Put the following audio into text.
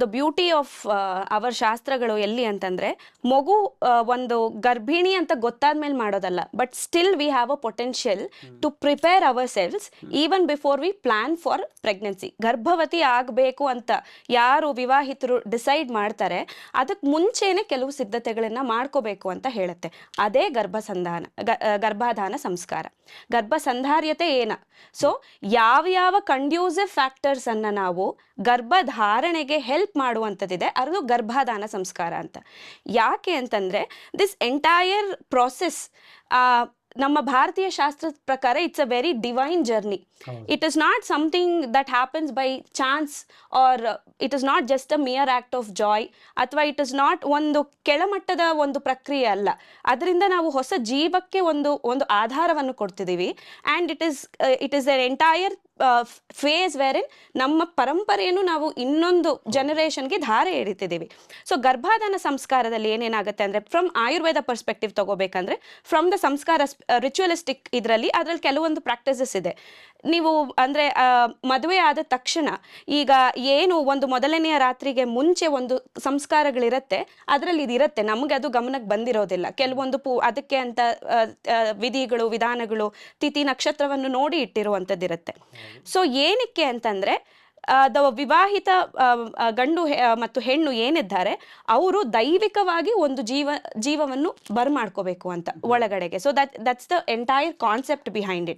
The beauty of our ಶಾಸ್ತ್ರಗಳು ಎಲ್ಲಿ ಅಂತಂದ್ರೆ ಮಗು ಒಂದು ಗರ್ಭಿಣಿ ಅಂತ ಗೊತ್ತಾದ್ಮೇಲೆ ಮಾಡೋದಲ್ಲ, but still we have a potential to prepare our cells even before we plan for pregnancy. ಗರ್ಭವತಿ ಆಗಬೇಕು ಅಂತ ಯಾರು ವಿವಾಹಿತರು ಡಿಸೈಡ್ ಮಾಡ್ತಾರೆ, ಅದಕ್ಕೆ ಮುಂಚೆನೆ ಕೆಲವು ಸಿದ್ಧತೆಗಳನ್ನ ಮಾಡ್ಕೋಬೇಕು ಅಂತ ಹೇಳುತ್ತೆ. ಅದೇ ಗರ್ಭಾಧಾನ ಸಂಸ್ಕಾರ. ಗರ್ಭಸಂಧಾರ್ಯತೆ ಏನ? ಸೊ ಯಾವ ಕಂಡ್ಯೂಸಿವ್ ಫ್ಯಾಕ್ಟರ್ಸ್ ಅನ್ನ ನಾವು ಗರ್ಭಧಾರಣೆಗೆ ಹೆಲ್ಪ್ ಮಾಡುವಂಥದ್ದಿದೆ, ಅದು ಗರ್ಭಾಧಾನ ಸಂಸ್ಕಾರ ಅಂತ. ಯಾಕೆ ಅಂತಂದ್ರೆ ದಿಸ್ ಎಂಟೈರ್ ಪ್ರಾಸೆಸ್ ನಮ್ಮ ಭಾರತೀಯ ಶಾಸ್ತ್ರದ ಪ್ರಕಾರ it's a very divine journey. It is not something that happens by chance, or it is not just a mere act of joy, ಅಥವಾ ಇಟ್ ಇಸ್ ನಾಟ್ ಒಂದು ಕೆಳಮಟ್ಟದ ಒಂದು ಪ್ರಕ್ರಿಯೆ ಅಲ್ಲ. ಅದರಿಂದ ನಾವು ಹೊಸ ಜೀವಕ್ಕೆ ಒಂದು ಆಧಾರವನ್ನು ಕೊಡ್ತಿದ್ದೀವಿ. And it is an entire phase wherein ನಮ್ಮ ಪರಂಪರೆಯನ್ನು ನಾವು ಇನ್ನೊಂದು ಜನರೇಷನ್ಗೆ ಧಾರೆ ಎರಿತಿದ್ದೀವಿ. ಸೊ ಗರ್ಭಾಧಾನ ಸಂಸ್ಕಾರದಲ್ಲಿ ಏನೇನಾಗುತ್ತೆ ಅಂದರೆ, ಫ್ರಮ್ ಆಯುರ್ವೇದ ಪರ್ಸ್ಪೆಕ್ಟಿವ್ ತಗೋಬೇಕಂದ್ರೆ, ಫ್ರಮ್ ದ ಸಂಸ್ಕಾರ ರಿಚುವಲಿಸ್ಟಿಕ್ ಇದರಲ್ಲಿ ಕೆಲವೊಂದು ಪ್ರಾಕ್ಟೀಸಸ್ ಇದೆ. ನೀವು ಅಂದರೆ ಮದುವೆ ಆದ ತಕ್ಷಣ ಈಗ ಏನು ಒಂದು ಮೊದಲನೆಯ ರಾತ್ರಿಗೆ ಮುಂಚೆ ಒಂದು ಸಂಸ್ಕಾರಗಳಿರುತ್ತೆ, ಅದರಲ್ಲಿ ಇದಿರುತ್ತೆ, ನಮಗೆ ಅದು ಗಮನಕ್ಕೆ ಬಂದಿರೋದಿಲ್ಲ. ಕೆಲವೊಂದು ಅದಕ್ಕೆ ಅಂತ ವಿಧಿಗಳು, ವಿಧಾನಗಳು, ತಿಥಿ ನಕ್ಷತ್ರವನ್ನು ನೋಡಿ ಇಟ್ಟಿರುವಂಥದ್ದಿರುತ್ತೆ. ಸೊ ಏನಕ್ಕೆ ಅಂತಂದ್ರೆ, ವಿವಾಹಿತ ಗಂಡು ಮತ್ತು ಹೆಣ್ಣು ಏನಿದ್ದಾರೆ ಅವರು ದೈವಿಕವಾಗಿ ಒಂದು ಜೀವವನ್ನು ಬರ್ಮಾಡ್ಕೋಬೇಕು ಅಂತ ಒಳಗಡೆಗೆ. So that's the entire concept behind it.